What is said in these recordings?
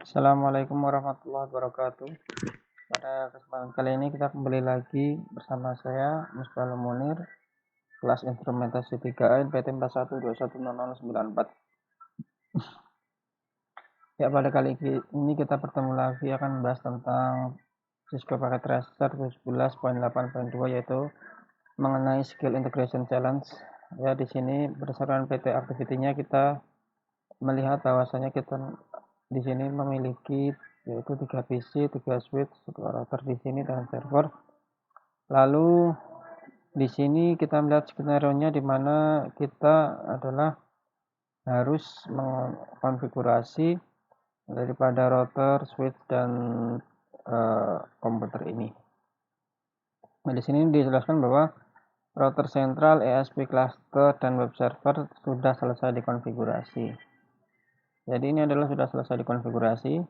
Assalamualaikum warahmatullahi wabarakatuh. Pada kesempatan kali ini kita kembali lagi bersama saya Musbalul Munir, kelas instrumentasi 3A NPT 41210094. Ya, pada kali ini kita bertemu lagi akan membahas tentang Cisco Packet Tracer 17.8.2 yaitu mengenai skill integration challenge. Ya, di sini berdasarkan PT activity-nya kita melihat bahwasanya kita di sini memiliki yaitu 3 PC, 3 switch, 2 router di sini dan server. Lalu di sini kita melihat skenario-nya di mana kita adalah harus mengkonfigurasi daripada router, switch dan komputer ini. Nah, di sini dijelaskan bahwa router sentral, ESP cluster dan web server sudah selesai dikonfigurasi. Jadi ini adalah sudah selesai dikonfigurasi.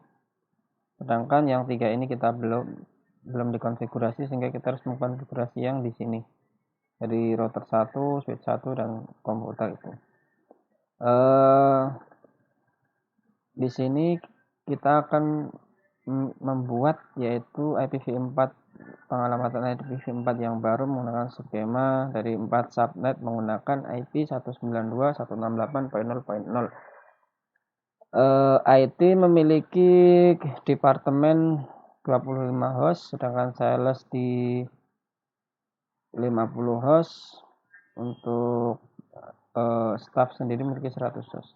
Sedangkan yang 3 ini kita belum dikonfigurasi sehingga kita harus mengkonfigurasi yang di sini. Dari router 1, switch 1 dan komputer itu. Di sini kita akan membuat yaitu IPv4 pengalamatan IPv4 yang baru menggunakan skema dari 4 subnet menggunakan IP 192.168.0.0. IT memiliki departemen 25 host, sedangkan sales di 50 host. Untuk staff sendiri memiliki 100 host.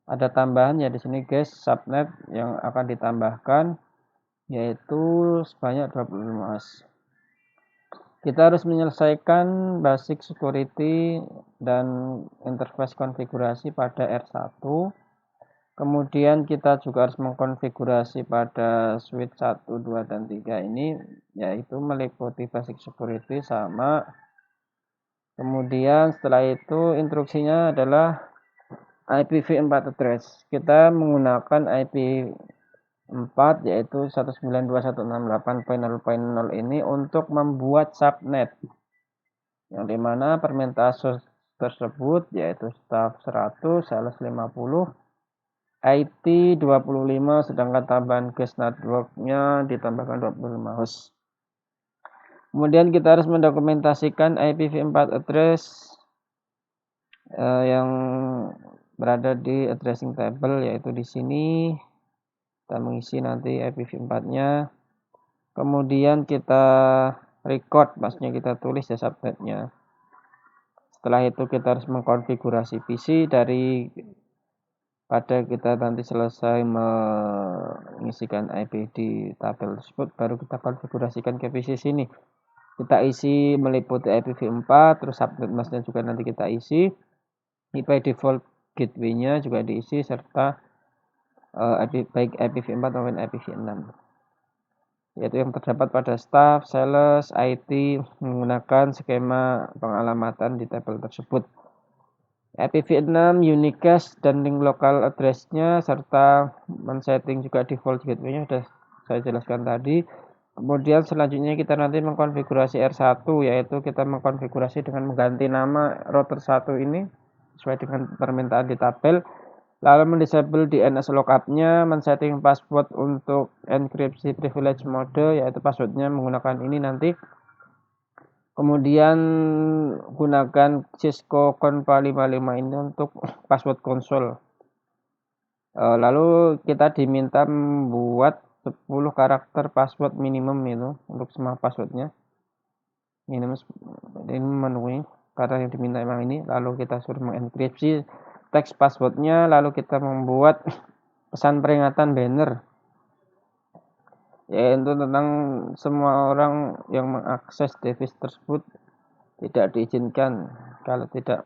Ada tambahan ya di sini guys, subnet yang akan ditambahkan yaitu sebanyak 25 host. Kita harus menyelesaikan basic security dan interface konfigurasi pada R1. Kemudian kita juga harus mengkonfigurasi pada switch 1, 2, dan 3 ini, yaitu meliputi basic security sama. Kemudian setelah itu instruksinya adalah IPv4 address. Kita menggunakan IP4 yaitu 192.168.0.0 ini untuk membuat subnet. Yang dimana permintaan tersebut yaitu staff 100, sales 50, IT 25, sedangkan tambahan guest networknya ditambahkan 25 host. Kemudian kita harus mendokumentasikan IPv4 address yang berada di addressing table, yaitu di sini kita mengisi nanti IPv4-nya. Kemudian kita record, maksudnya kita tulis ya subnetnya. Setelah itu kita harus mengkonfigurasi PC pada kita nanti selesai mengisikan IP di tabel tersebut, baru kita konfigurasikan ke PC sini. Kita isi meliputi IPv4, terus subnet masknya juga nanti kita isi. IP default gateway-nya juga diisi serta baik IPv4 maupun IPv6. Yaitu yang terdapat pada staff, sales, IT menggunakan skema pengalamatan di tabel tersebut. IPv6, unicast dan link local address-nya serta men-setting juga default gateway-nya sudah saya jelaskan tadi. Kemudian selanjutnya kita nanti mengkonfigurasi R1, yaitu kita mengkonfigurasi dengan mengganti nama router 1 ini sesuai dengan permintaan di tabel. Lalu mendisable DNS lookup-nya, men-setting password untuk enkripsi privilege mode, yaitu passwordnya menggunakan ini nanti. Kemudian gunakan Cisco Confa 55 ini untuk password konsol. Lalu kita diminta membuat 10 karakter password minimum itu untuk semua passwordnya. Ini memenuhi karena yang diminta emang ini. Lalu kita suruh mengenkripsi teks passwordnya. Lalu kita membuat pesan peringatan banner, yaitu tentang semua orang yang mengakses device tersebut tidak diizinkan kalau tidak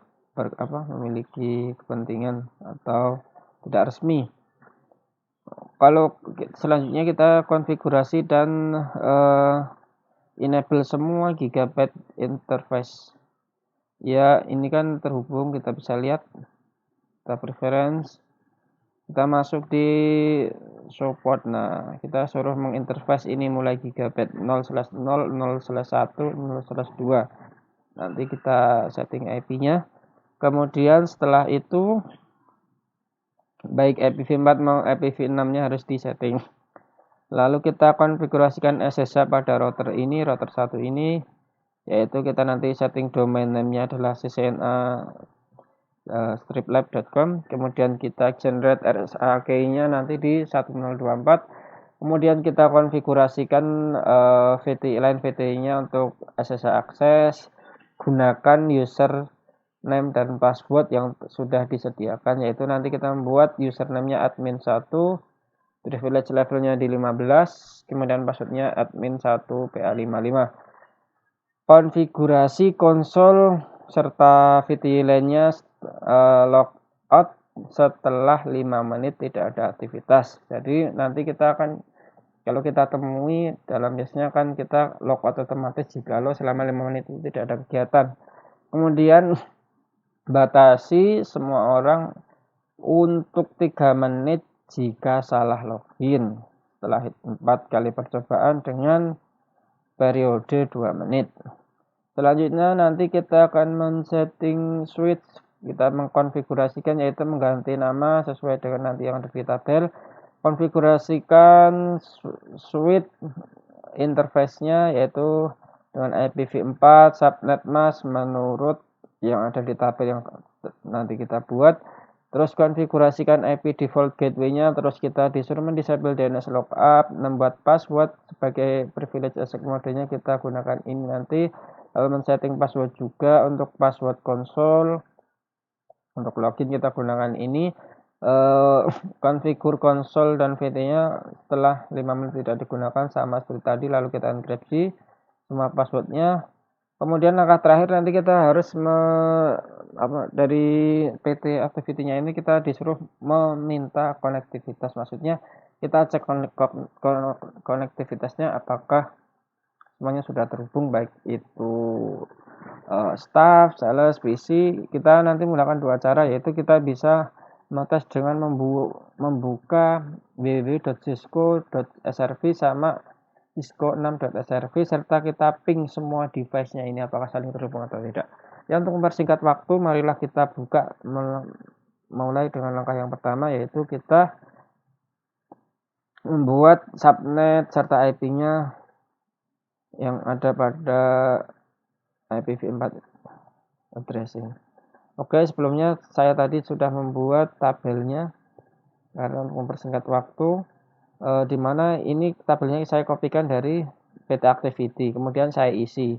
memiliki kepentingan atau tidak resmi. Kalau selanjutnya kita konfigurasi dan enable semua gigabyte interface. Ya, ini kan terhubung, kita bisa lihat. Kita preference, kita masuk di support. Nah, kita suruh menginterface ini mulai gigabyte 0/0, 0/1, 0/2. Nanti kita setting IP-nya. Kemudian setelah itu baik IPv4 maupun IPv6-nya harus disetting. Lalu kita konfigurasikan SSH pada router satu ini, yaitu kita nanti setting domain name-nya adalah ccna striplab.com, kemudian kita generate RSA key-nya nanti di 1024, kemudian kita konfigurasikan line VTI-nya untuk SSH access, gunakan username dan password yang sudah disediakan, yaitu nanti kita membuat username-nya admin1, privilege levelnya di 15, kemudian passwordnya admin1 PA55. Konfigurasi konsol serta VTI lainnya logout setelah 5 menit tidak ada aktivitas. Jadi nanti kita akan, kalau kita temui dalam biasanya kan kita logout otomatis jika selama 5 menit itu tidak ada kegiatan. Kemudian batasi semua orang untuk 3 menit jika salah login. Setelah 4 kali percobaan dengan periode 2 menit. Selanjutnya nanti kita akan men-setting switch, kita mengkonfigurasikan yaitu mengganti nama sesuai dengan nanti yang ada di tabel. Konfigurasikan switch interface-nya yaitu dengan IPv4 subnet mask menurut yang ada di tabel yang nanti kita buat. Terus konfigurasikan IP default gateway-nya, terus kita disuruh mendisable DNS lookup, membuat password sebagai privilege access mode-nya kita gunakan ini nanti. Lalu men-setting password juga untuk password konsol. Untuk login kita gunakan ini. Konfigur konsol dan VT-nya setelah 5 menit tidak digunakan sama seperti tadi, lalu kita enkripsi semua passwordnya. Kemudian langkah terakhir nanti kita harus dari PT activity-nya ini kita disuruh meminta konektivitas, maksudnya kita cek konektivitasnya apakah semuanya sudah terhubung, baik itu staff, sales, PC. Kita nanti menggunakan 2 cara, yaitu kita bisa mengetes dengan membuka www.cisco.srv sama cisco6.srv serta kita ping semua device-nya ini apakah saling terhubung atau tidak. Ya, untuk mempersingkat waktu, marilah kita buka mulai dengan langkah yang pertama, yaitu kita membuat subnet serta IP-nya yang ada pada IPv4 addressing. Oke, sebelumnya saya tadi sudah membuat tabelnya karena untuk mempersingkat waktu, di mana ini tabelnya saya kopikan dari PT Activity, kemudian saya isi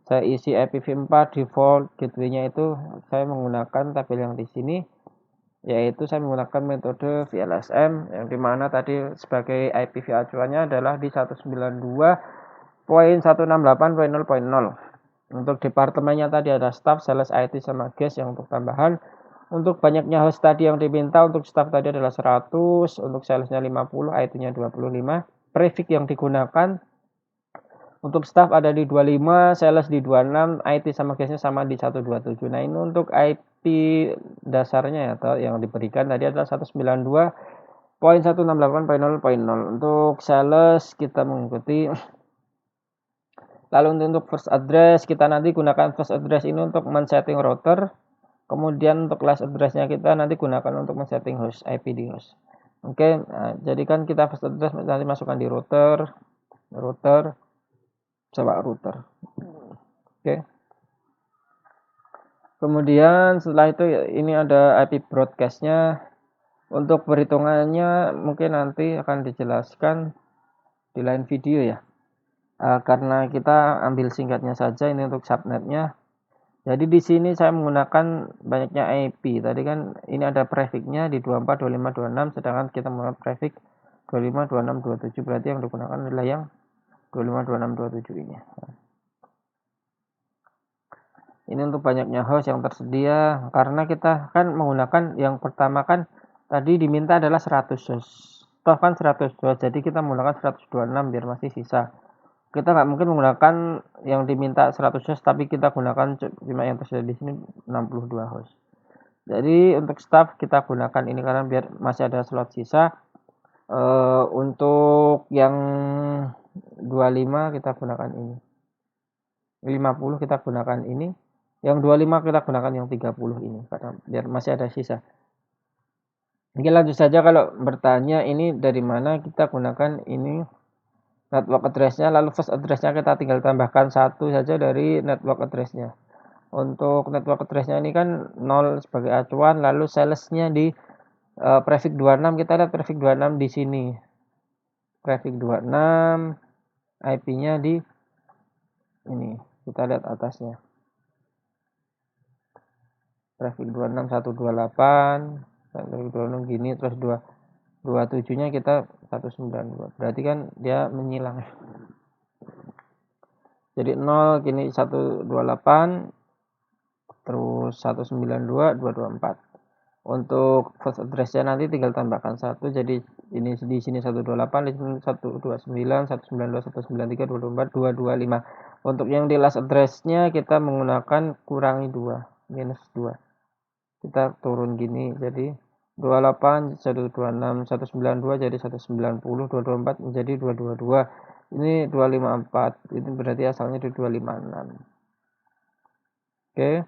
IPv4 default gateway-nya itu saya menggunakan tabel yang di sini, yaitu saya menggunakan metode VLSM yang dimana tadi sebagai IPv acuannya adalah di 192.168.0.0. Untuk departemennya tadi ada staff, sales, IT, sama guest yang untuk tambahan. Untuk banyaknya host tadi yang diminta, untuk staff tadi adalah 100, untuk salesnya 50, IT-nya 25. Prefix yang digunakan untuk staff ada di 25, sales di 26, IT sama guestnya sama di 127. Nah, ini untuk IP dasarnya ya, atau yang diberikan tadi adalah 192.168.0.0. Untuk sales kita mengikuti. Lalu untuk first address kita nanti gunakan first address ini untuk men-setting router. Kemudian untuk last address-nya kita nanti gunakan untuk men-setting host, IP di host. Oke, nah, jadikan kita first address nanti masukkan di router, coba router. Oke. Kemudian setelah itu ini ada IP broadcast-nya. Untuk perhitungannya mungkin nanti akan dijelaskan di lain video ya. Karena kita ambil singkatnya saja ini untuk subnetnya. Jadi di sini saya menggunakan banyaknya IP. Tadi kan ini ada prefix-nya di 24, 25, 26, sedangkan kita menggunakan prefix 25, 26, 27, berarti yang digunakan adalah yang 25, 26, 27 ini. Ini untuk banyaknya host yang tersedia, karena kita kan menggunakan yang pertama kan tadi diminta adalah 100 host. Toh kan 100 host, jadi kita menggunakan 126 biar masih sisa. Kita nggak mungkin menggunakan yang diminta 100 host, tapi kita gunakan cuma yang tersedia di sini 62 host. Jadi untuk staff kita gunakan ini karena biar masih ada slot sisa. Untuk yang 25 kita gunakan ini, 50 kita gunakan ini, yang 25 kita gunakan yang 30 ini karena biar masih ada sisa. Oke, lanjut saja. Kalau bertanya ini dari mana, kita gunakan ini network address-nya, lalu first address-nya kita tinggal tambahkan 1 saja dari network address-nya. Untuk network address-nya ini kan 0 sebagai acuan, lalu sales-nya di prefix 26, kita lihat prefix 26 di sini. Prefix 26, IP-nya di ini. Kita lihat atasnya. Prefix 26 128, 126 gini, terus 27-nya kita 192. Berarti kan dia menyilang. Jadi 0 gini 128, terus 192 224. Untuk first address-nya nanti tinggal tambahkan 1, jadi ini di sini 128, di sini 129, 192, 193, 224, 225. Untuk yang di last address-nya kita menggunakan kurangi 2, minus 2. Kita turun gini, jadi 28, 126, 192 jadi 190, 224 menjadi 222. Ini 254. Ini berarti asalnya di 256. Oke.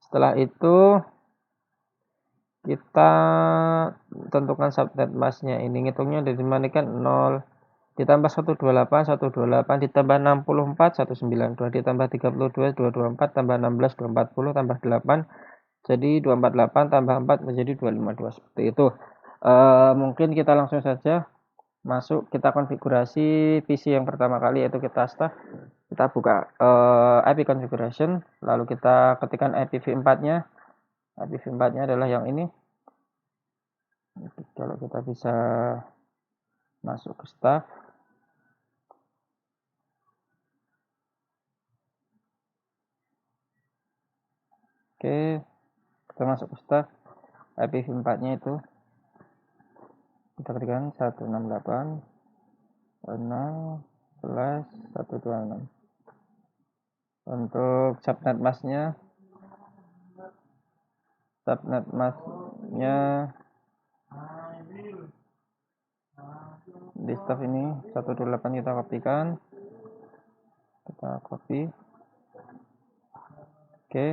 Setelah itu kita tentukan subnet masknya. Ini ngitungnya dari mana kan 0 ditambah 128 128 ditambah 64 192 ditambah 32 224 tambah 16 240 tambah 8 jadi 248 tambah 4 menjadi 252. Seperti itu. Mungkin kita langsung saja masuk, kita konfigurasi PC yang pertama kali, yaitu kita start. Kita buka IP configuration, lalu kita ketikkan IPv4-nya. IPv4-nya adalah yang ini. Kalau kita bisa masuk ke staff. Oke, kita masuk ke staff. IPv4-nya itu kita ketikkan 168.0/126. Untuk subnet masknya di staff ini 128, kita kopikan, kita copy. Oke,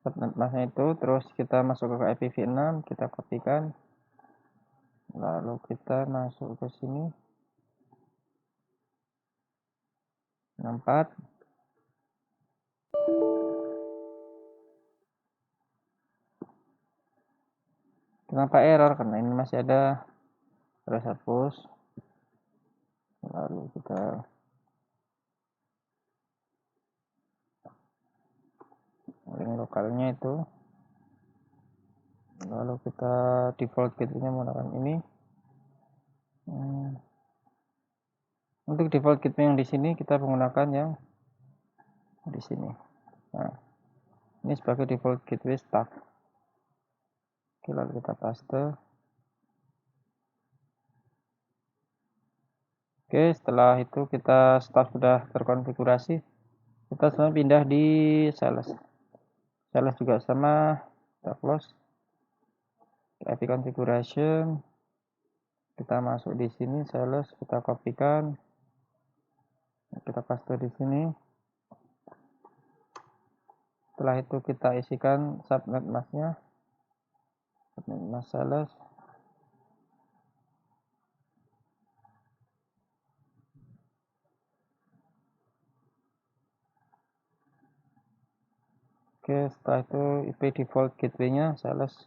subnet masknya itu, terus kita masuk ke IPv6, kita kopikan, lalu kita masuk ke sini 64. Kenapa error? Karena ini masih ada, terus hapus, lalu kita link lokalnya itu, lalu kita default gateway-nya menggunakan ini. Untuk default gateway yang di sini kita menggunakan yang di sini. Nah, ini sebagai default gateway staff. Oke, lalu kita paste. Oke, setelah itu kita staff sudah terkonfigurasi, kita semua pindah di sales. Sales juga sama, kita close. IP configuration, kita masuk di sini sales, kita kopikan, kita paste di sini. Setelah itu kita isikan subnet masknya, subnet mask sales. Oke, setelah itu IP default gateway-nya sales.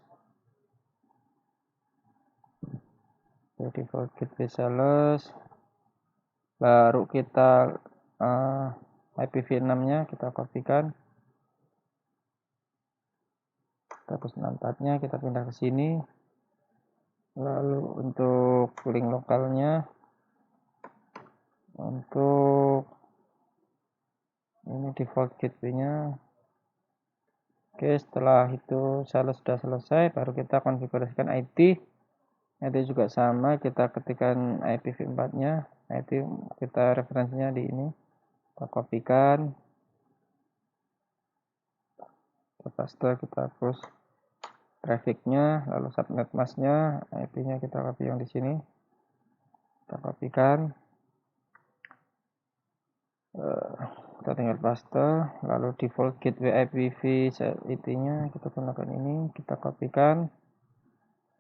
Default gateway sales. Baru kita IPv6-nya kita kopikan. 164-nya kita pindah ke sini. Lalu untuk link lokalnya, untuk ini default gateway-nya. Oke, setelah itu sales sudah selesai, baru kita konfigurasikan IT. IT juga sama, kita ketikkan IPv4-nya. IT kita referensinya di ini. Kita kopikan. Kita paste, kita hapus trafficnya, lalu subnet masknya, IP-nya kita copy yang di sini. Kita kopikan. kita tinggal paste, lalu default gateway IPv IP-nya kita gunakan ini, kita kopikan,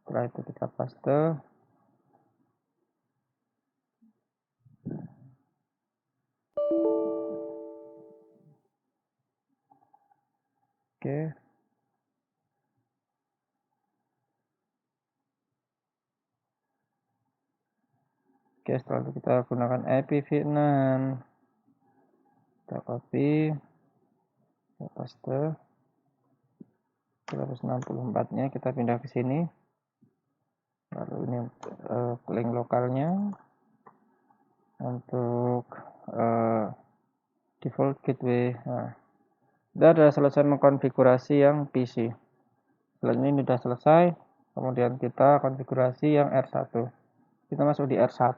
setelah itu kita paste. Oke. Oke, setelah itu kita gunakan IPv6. Kita copy, kita paste. 164-nya kita pindah ke sini. Lalu ini link lokalnya untuk default gateway. Nah, kita sudah selesai mengkonfigurasi yang PC. Selanjutnya ini sudah selesai. Kemudian kita konfigurasi yang R1. Kita masuk di R1.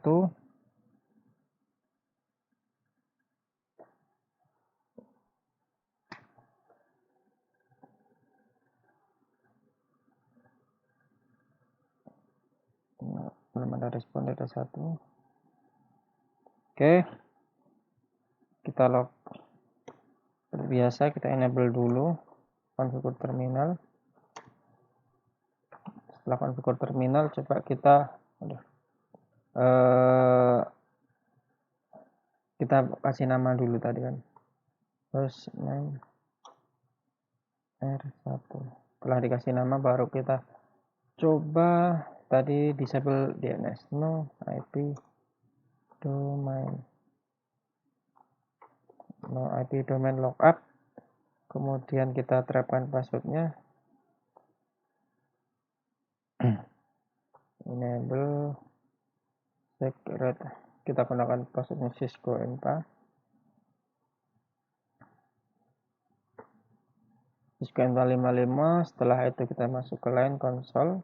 Belum ada respon dari R1. Oke. Kita log. Biasa kita enable dulu konfigur terminal. Setelah konfigur terminal, coba kita kita kasih nama dulu tadi kan. Terus name R1. Setelah dikasih nama baru kita coba tadi disable DNS, no IP domain, no IP domain lookup. Kemudian kita terapkan passwordnya, enable secret, kita gunakan passwordnya Cisco Enpa, Cisco Enpa 55. Setelah itu kita masuk ke line console.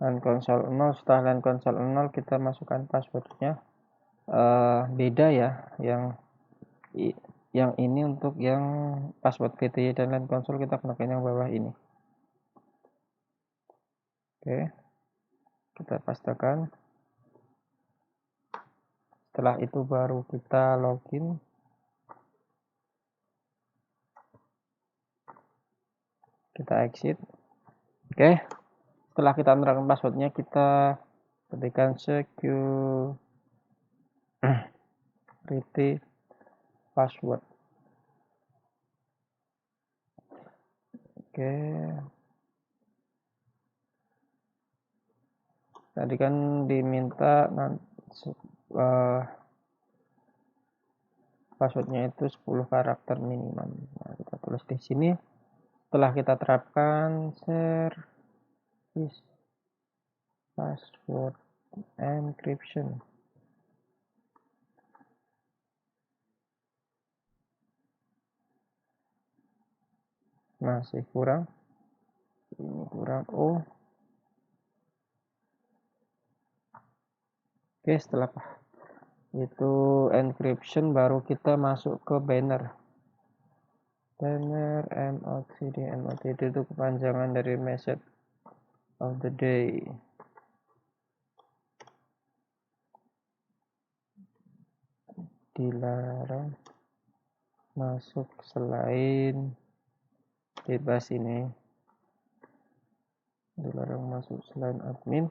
Line console 0, setelah line console 0 kita masukkan passwordnya. Beda ya, yang ini untuk yang password VTY dan line console kita gunakan yang bawah ini. Oke, kita pastekan. Setelah itu baru kita login. Kita exit. Oke, setelah kita menerapkan passwordnya, kita ketikkan security password. Oke, tadi kan diminta passwordnya itu 10 karakter minimum. Nah, kita tulis di sini. Setelah kita terapkan service password encryption, masih kurang, ini kurang O. Oke, setelah itu encryption baru kita masuk ke banner MOTD. MOTD itu kepanjangan dari message of the day. Dilarang masuk selain bebas ini, dilarang masuk selain admin.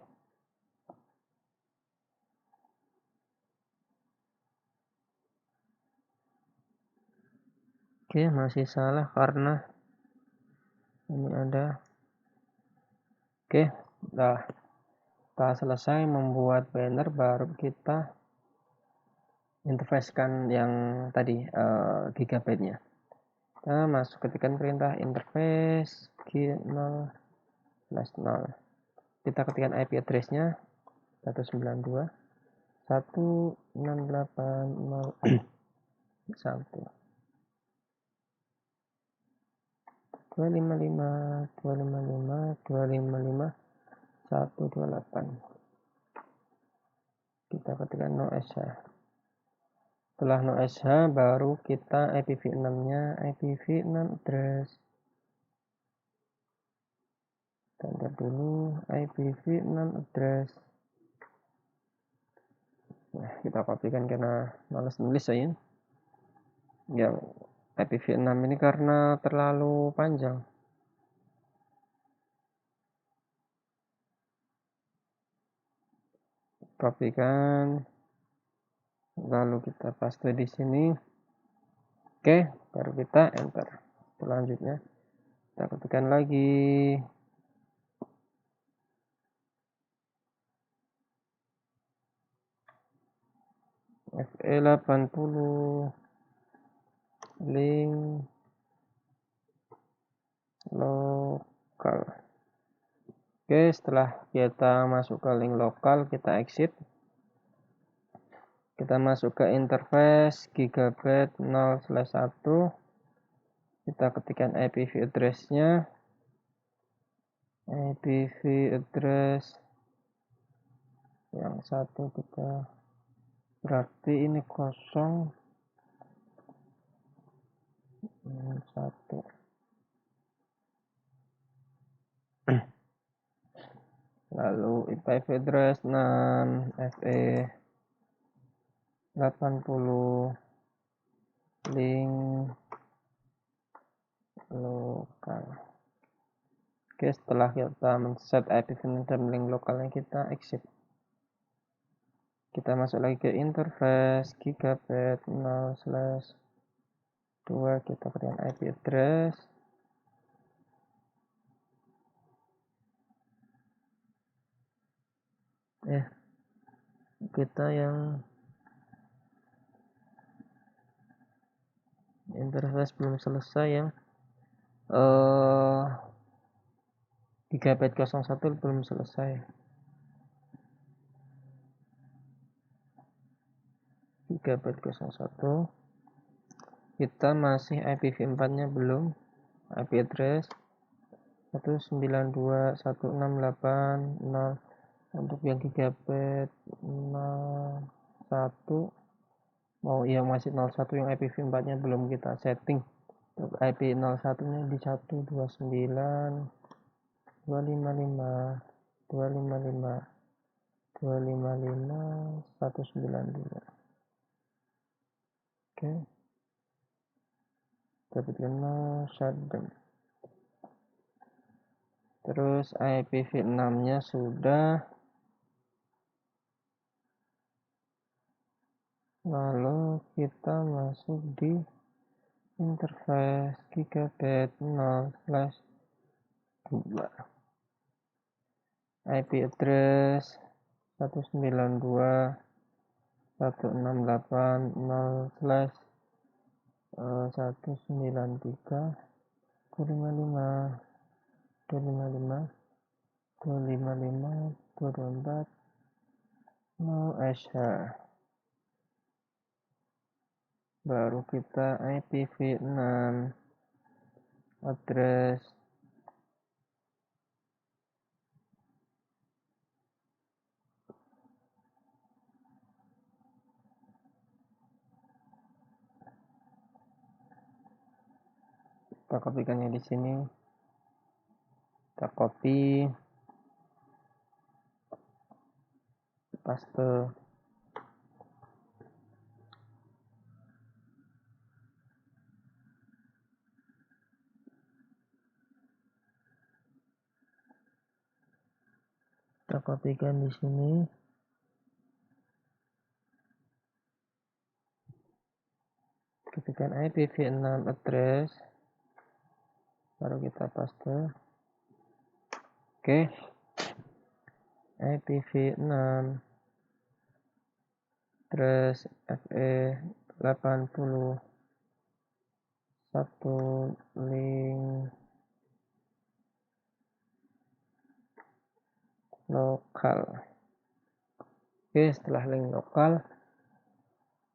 Oke, masih salah karena ini ada. Oke, nah setelah selesai membuat banner baru kita interfacekan yang tadi gigabyte-nya. Kita masuk ketikkan perintah interface g0/0. Kita ketikkan IP address-nya 192.168.0.1 255.255.255.128. Kita ketikkan no sh. Setelah no sh baru kita IPv6-nya, IPv6 address. Kita enter dulu IPv6 address. Nah, kita kopikan karena males nulis saya. Yang IPv6 ini karena terlalu panjang. Kopikan, lalu kita paste di sini. Oke, baru kita enter. Selanjutnya kita ketikkan lagi FE80 link lokal. Oke, setelah kita masuk ke link lokal, kita exit. Kita masuk ke interface gigabit 0/1. Kita ketikkan IPv address-nya. IPv address yang 1 kita berarti ini 0 1. Lalu IPv address 6 FE80 link lokal. Oke, setelah kita men-set IPv6 dan link lokalnya, kita exit. Kita masuk lagi ke interface gigabit 0/2. Kita berikan IP address. Kita yang interface belum selesai ya. Gigabit 01 belum selesai. Gigabit 01 kita masih IPv4 nya belum. IP address 192.168.0. untuk yang gigabit 01 yang masih 01 yang IPv4 nya belum kita setting. Untuk IP 01 nya di 129.255.255.255.192. Oke, dapat kenal shutdown. Terus IPv6 nya sudah, lalu kita masuk di interface gigabit 0/2. IP address 192.168.0/193.255.254.0/. Baru kita IPv6 address kita kopikannya di sini. Kita copy, paste. Kita kopikan di sini. Ketikkan IPv6 address, baru kita paste. Oke, IPv6 address FE80 1 link lokal. Oke, setelah link lokal,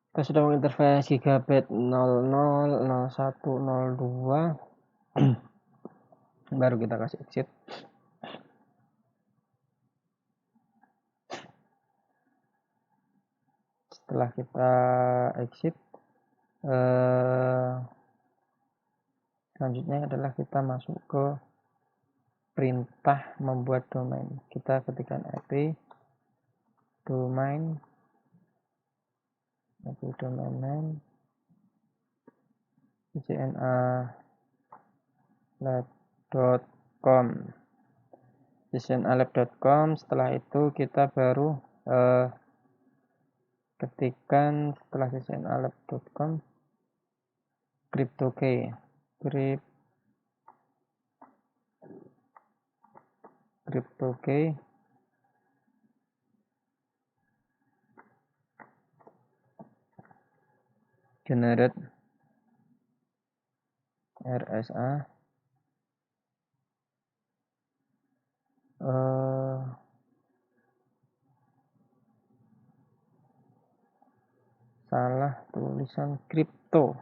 kita sudah menginterface gigabit 00, 01, 02. Baru kita kasih exit. Setelah kita exit, selanjutnya adalah kita masuk ke perintah membuat domain. Kita ketikkan IP domain IP domain name ccnalab.com. ccnalab.com. Setelah itu kita baru ketikkan setelah ccnalab.com CryptoKey generate RSA salah tulisan kripto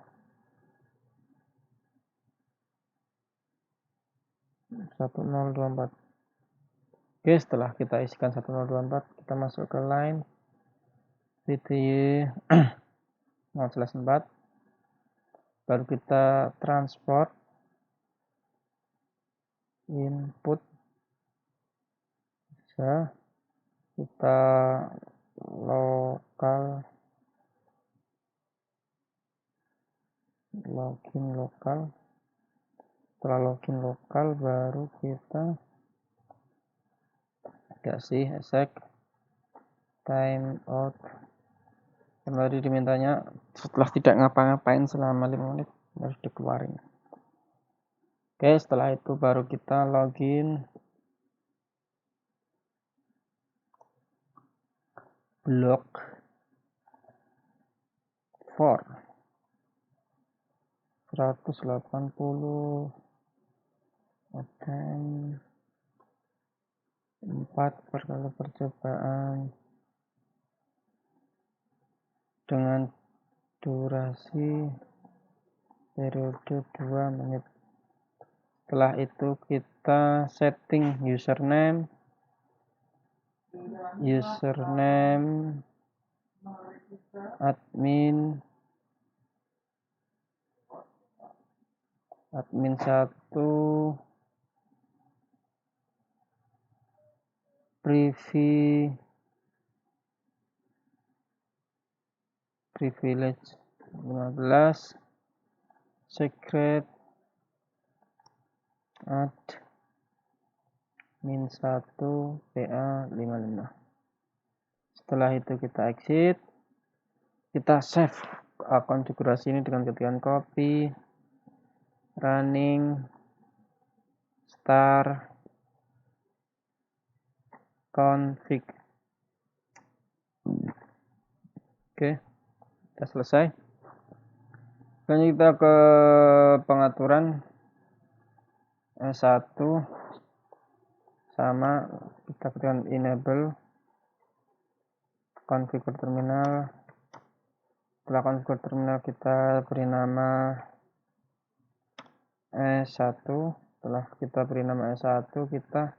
1024. Oke, setelah kita isikan 1024, kita masuk ke line VTY 0/4, baru kita transport input, bisa kita login lokal. Setelah login lokal baru kita kasih exec timeout. Kembali dimintanya setelah tidak ngapa-ngapain selama 5 menit harus dikeluarin. Oke, setelah itu baru kita login block 4 180 dan 4 kali percobaan dengan durasi periode 2 menit. Setelah itu kita setting username admin 1, privilege 15, secret admin 1 PA 55. Setelah itu kita exit, kita save konfigurasi ini dengan ketikan copy running star config. Oke, kita selesai. Selanjutnya kita ke pengaturan S1 sama kita ketikkan enable configure terminal. Setelah configure terminal kita beri nama S1. Setelah kita beri nama S1, kita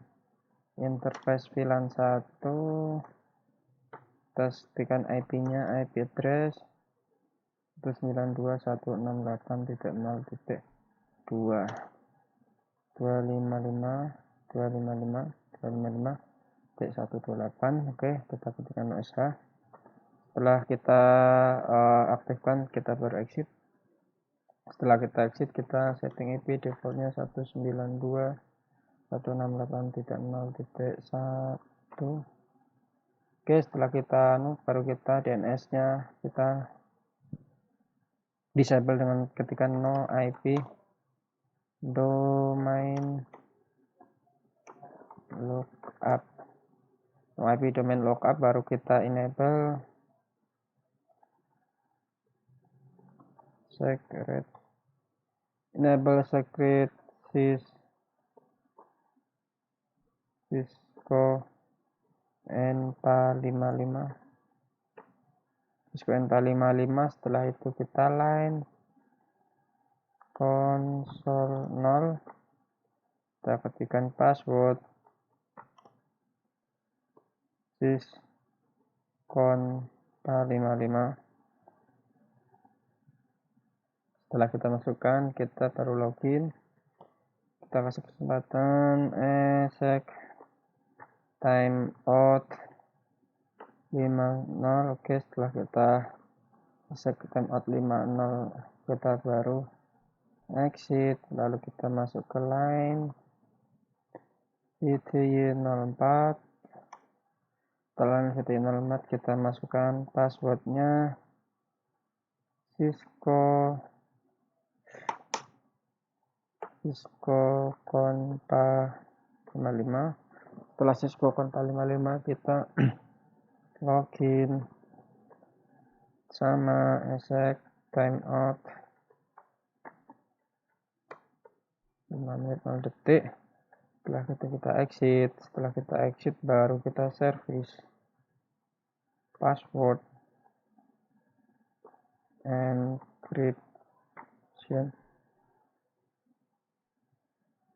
interface VLAN 1, kita ketikkan IP-nya, IP address 192.168.0.2 255.255.128. Oke, kita ketikkan OSH. Setelah kita aktifkan, kita baru exit. Setelah kita exit, kita setting IP defaultnya 192.168.0.1. Oke, setelah kita baru kita DNS-nya kita disable dengan ketikan no IP domain lookup. No IP domain lookup baru kita enable secret Cisco N455. Cisco N455. Setelah itu kita line console 0, kita ketikkan password Cisco N455. Setelah kita masukkan, kita baru login. Kita kasih kesempatan exec timeout 50. Oke, setelah kita timeout 50 kita baru exit, lalu kita masuk ke line VTY 04. Setelah VTY 04 kita masukkan passwordnya Cisco Konpa 55. Setelah Cisco Konpa 55 kita login sama ESEC timeout 5 menit 0 detik. Setelah kita exit baru kita service password encryption,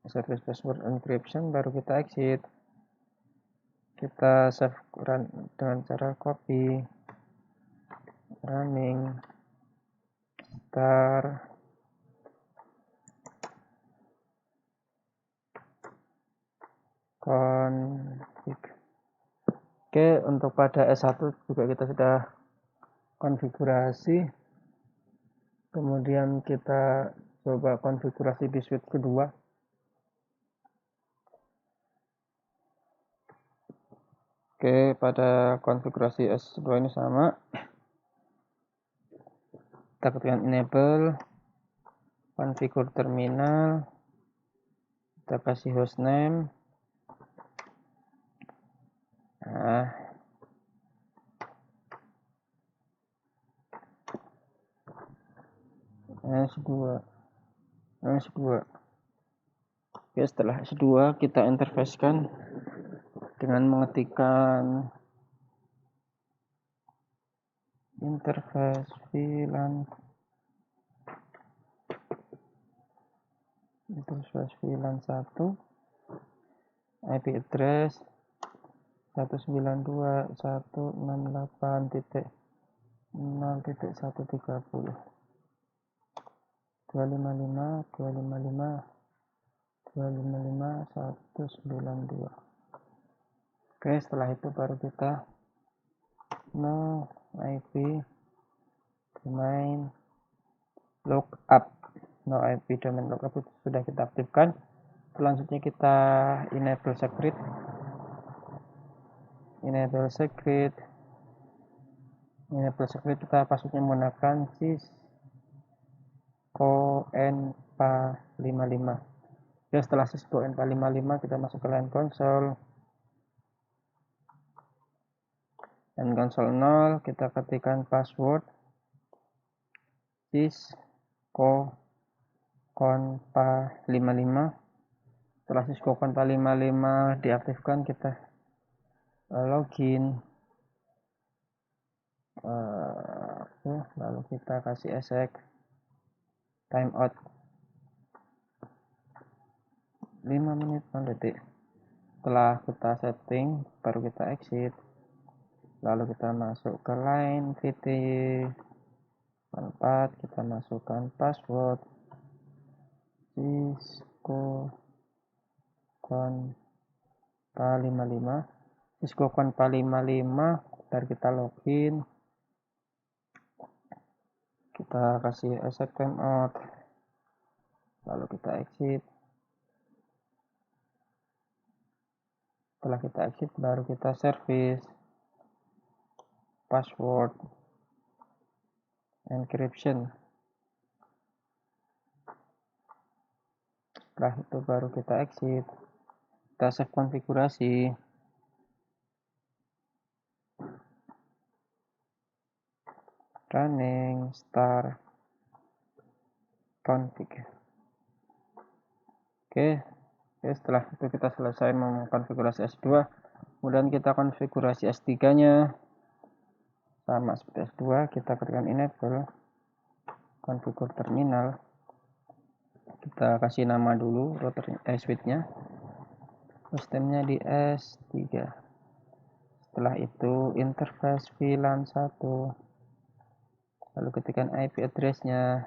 service password encryption, baru kita exit. Kita save run dengan cara copy, running, start, config. Oke, untuk pada S1 juga kita sudah konfigurasi. Kemudian kita coba konfigurasi di switch kedua. Oke, pada konfigurasi S2 ini sama. Kita ketikkan enable, configure terminal, kita kasih hostname. Nah, S2. Oke, setelah S2 kita interfacekan dengan mengetikkan interface VLAN 1, IP address 192.168.0.130 255.192. Oke, setelah itu baru kita no IP domain lookup. No IP domain lookup itu sudah kita aktifkan. Selanjutnya kita enable secret. Enable secret kita passwordnya menggunakan Cisco Konpa 55. Ya, setelah Cisco Konpa 55 kita masuk ke line console. Dan console 0 kita ketikkan password Cisco Konpa 55. Setelah Cisco Konpa 55 diaktifkan, kita login. Lalu kita kasih ESEC timeout 5 menit 0 detik. Setelah kita setting baru kita exit, lalu kita masuk ke line VTY 4, kita masukkan password Cisco Konpa 55. Cisco Konpa 55, baru kita login. Kita kasih ESEC timeout, lalu kita exit. Setelah kita exit baru kita service password encryption. Setelah itu baru kita exit, kita save konfigurasi. Running, start, config. Oke, setelah itu kita selesai mengkonfigurasi S2. Kemudian kita konfigurasi S3 nya sama seperti S2. Kita ketikkan enable, configure terminal. Kita kasih nama dulu router switch-nya, sistemnya di S3. Setelah itu interface VLAN 1, lalu ketikkan IP address-nya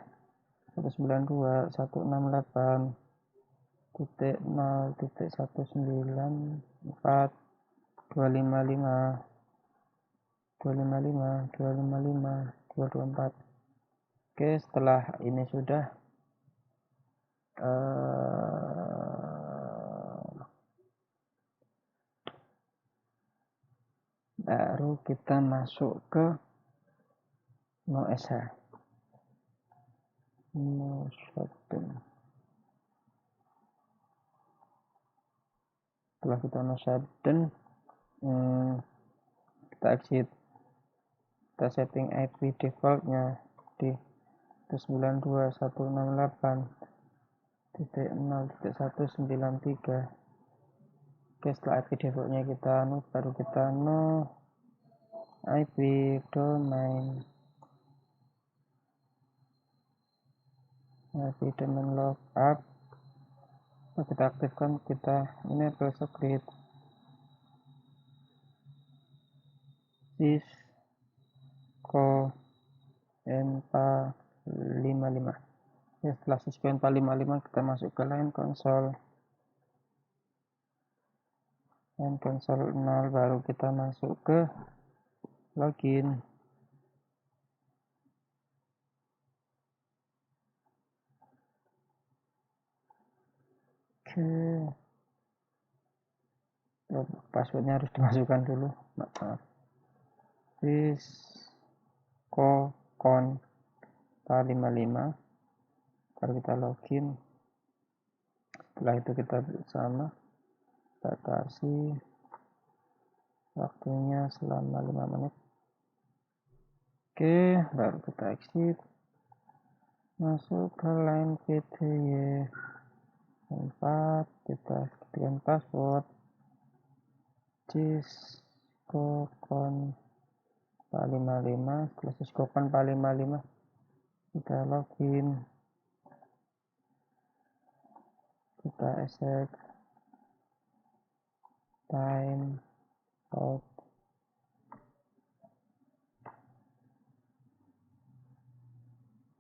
192.0.194.255.255.255. 224. Oke, setelah ini sudah baru kita masuk ke no SH, no shutdown. Setelah kita no shutdown, kita exit, kita setting IP defaultnya di 92.168.0.193. Oke, setelah IP defaultnya kita baru kita no IP domain lookup. Kita aktifkan, kita enable script Cisco N455. Ya, setelah Cisco N455 kita masuk ke line console 0, baru kita masuk ke login. Oke, passwordnya harus dimasukkan dulu, maaf. Cisco con 455, baru kita login. Setelah itu kita bersama batasi waktunya selama 5 menit. Oke, baru kita exit, masuk ke line PTY 4, kita ketikkan password Cisco con 455. Setelah Cisco con 455 kita login, kita accept time out,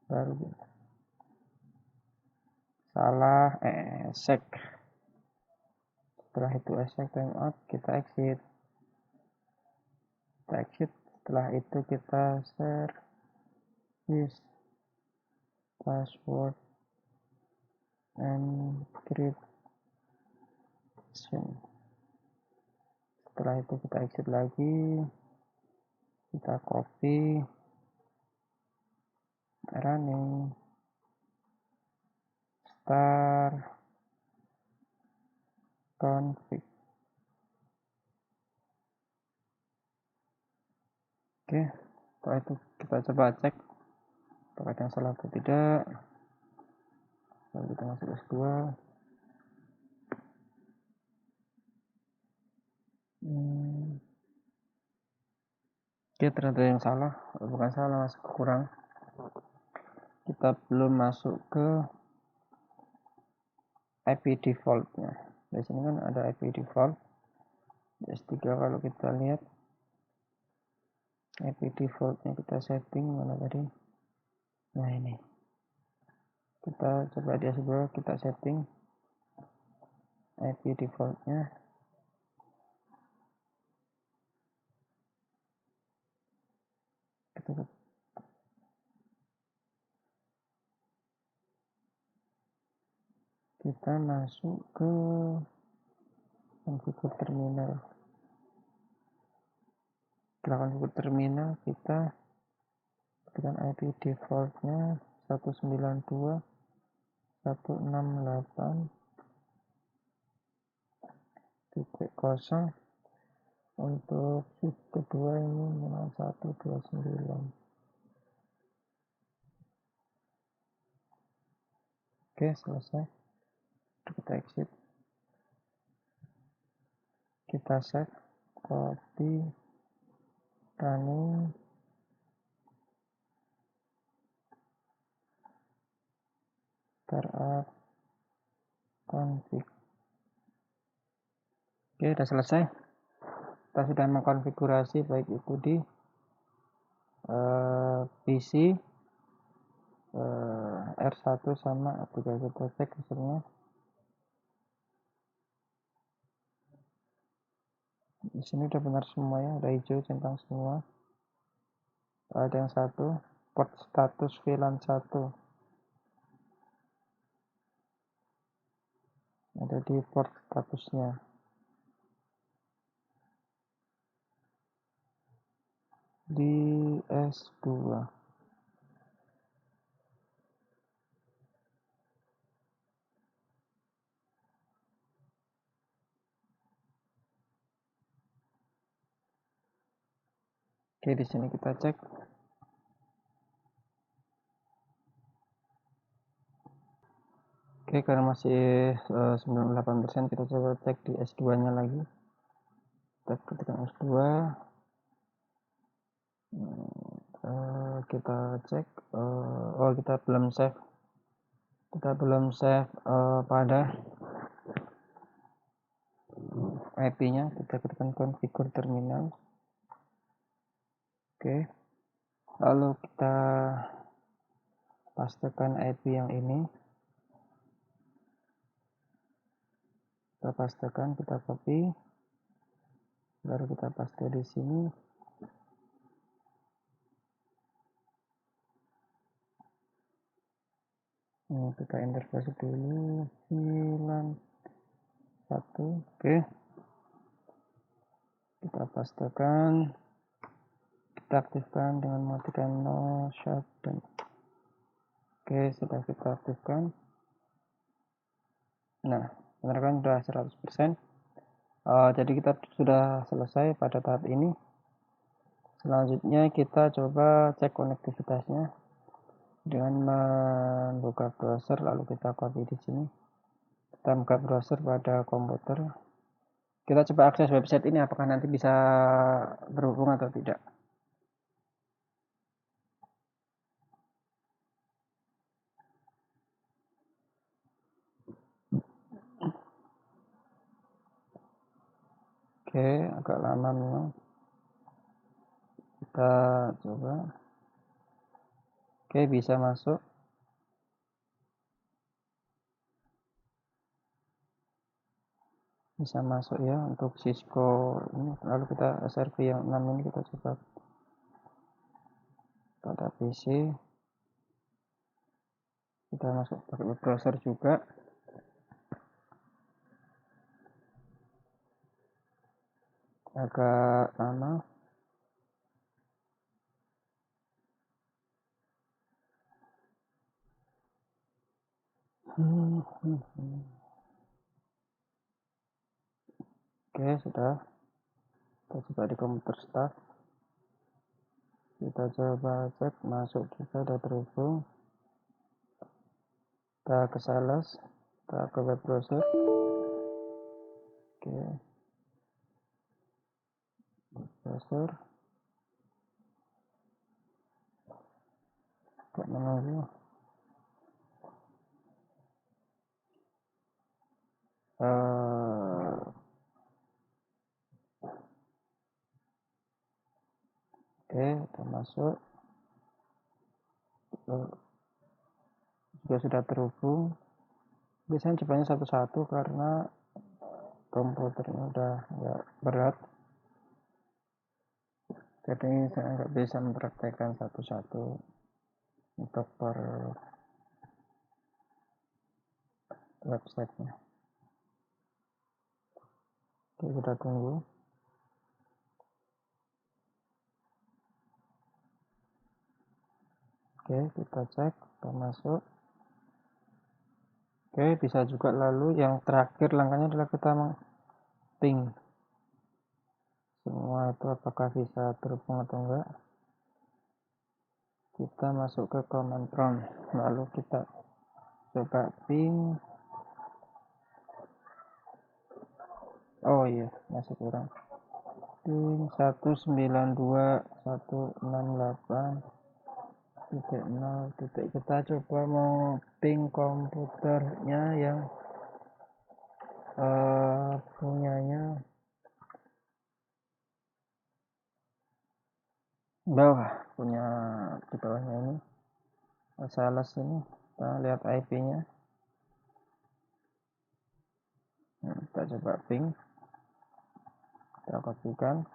baru salah accept. Setelah itu accept time out, kita exit. Setelah itu kita share this password encryption. Setelah itu kita exit lagi, kita copy, running, start, config. Oke, setelah itu kita coba cek apakah ada yang salah atau tidak. Lalu kita masuk S2. Oke, ternyata yang salah, bukan salah, masih kurang. Kita belum masuk ke IP defaultnya. Di sini kan ada IP default. S3 kalau kita lihat IP defaultnya kita setting mana tadi? Nah ini. Kita coba di S2 kita setting IP defaultnya. Kita masuk ke konfigur terminal. Setelah konfigur terminal kita tekan IP defaultnya 192.168.0. Untuk shift kedua ini memang 129. Oke, selesai. Kita exit, kita save, copy, running, startup, config. Oke, sudah selesai. Kita sudah mengkonfigurasi baik itu di PC R1 sama aplikasi. Kita cek hasilnya. Di sini udah benar semua ya, udah hijau centang semua. ada yang satu port status VLAN 1 ada di port statusnya di S2. Oke, di sini kita cek. Oke, karena masih 98%, kita coba cek di S2-nya lagi. Kita ketikkan S2. Kita cek. Oh, kita belum save. Pada IP-nya. Kita ketikkan configure terminal. Oke. Lalu kita pastekan IP yang ini. Kita pastekan, kita copy. Baru kita paste di sini. Kita enter password dulu. VLAN 1. Oke. Kita pastekan. Kita aktifkan dengan mematikan no shutdown. Oke, sudah kita aktifkan. Nah, benar sudah 100%. Jadi kita sudah selesai pada tahap ini. Selanjutnya kita coba cek konektivitasnya dengan membuka browser, lalu kita copy di sini. Kita buka browser pada komputer. Kita coba akses website ini apakah nanti bisa berhubung atau tidak. Oke, agak lama memang. Kita coba. Oke, bisa masuk. Bisa masuk ya untuk Cisco ini. Lalu kita SRV yang 6 ini kita coba pada PC. Kita masuk pakai web browser juga. Agak lama. Oke, sudah. Kita coba di komputer start. Kita coba cek masuk, kita sudah terhubung. Kita ke sales, kita ke web browser. Oke, browser. Kita menunggu. Oke, kita masuk. Juga sudah terhubung. Biasanya cobanya satu-satu karena komputernya udah nggak berat. Jadi saya nggak bisa mempraktekkan satu-satu untuk per websitenya. Oke, kita tunggu. Oke, kita cek, kita masuk. Oke, bisa juga. Lalu yang terakhir langkahnya adalah kita ping semua itu apakah bisa terhubung atau enggak. Kita masuk ke command prompt, lalu kita coba ping. Oh iya, masih kurang. Ping 192.168.0. Kita coba mau ping komputernya yang punyanya bawah, punya di bawahnya ini sales ini. Kita lihat IP-nya. Kita coba ping, kita kopikan.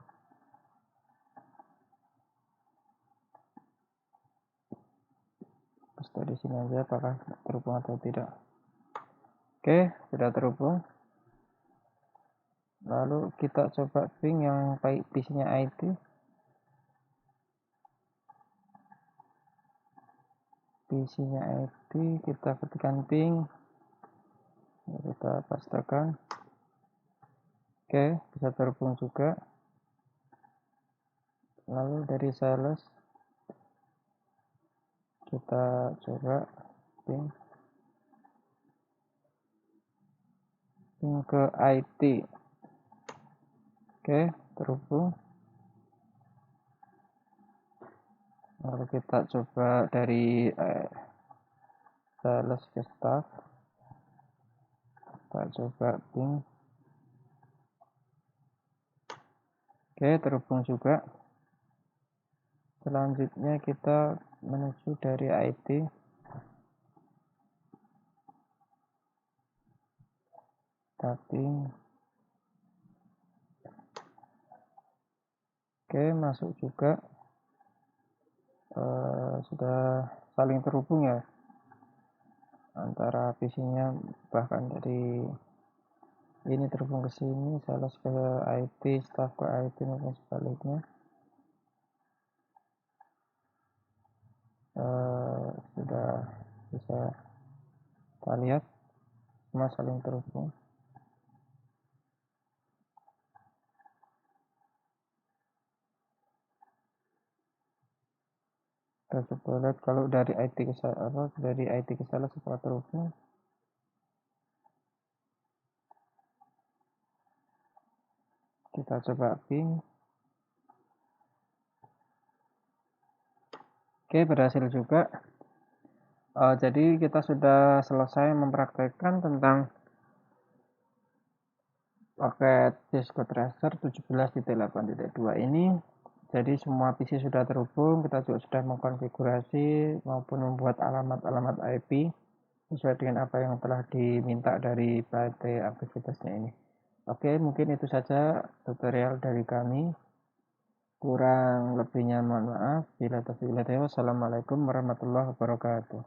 stay di sini aja apakah terhubung atau tidak. Oke, sudah terhubung. Lalu kita coba ping yang PC-nya IT. PC-nya IT kita ketikkan ping, kita pastikan. Oke, bisa terhubung juga. Lalu dari sales kita coba ping ke IT. Oke, terhubung. Lalu kita coba dari sales ke staff. Kita coba ping. Oke, terhubung juga. Selanjutnya kita menuju dari IT. Tapping. Oke, masuk juga. Sudah saling terhubung ya antara PC-nya, bahkan dari ini terhubung ke sini, sales ke IT, staff ke IT maupun sebaliknya. Sudah bisa kita lihat semua saling terhubung. Kita coba lihat kalau dari IT ke sales apakah terhubung. Kita coba ping. Oke, berhasil juga. Jadi kita sudah selesai mempraktekkan tentang paket Cisco Tracer 17.8.2 ini. Jadi semua PC sudah terhubung, kita juga sudah mengkonfigurasi maupun membuat alamat-alamat IP sesuai dengan apa yang telah diminta dari PT aktivitasnya ini. Oke, mungkin itu saja tutorial dari kami. Kurang lebihnya mohon maaf. Bila taufiq wal hidayah. Wassalamualaikum warahmatullahi wabarakatuh.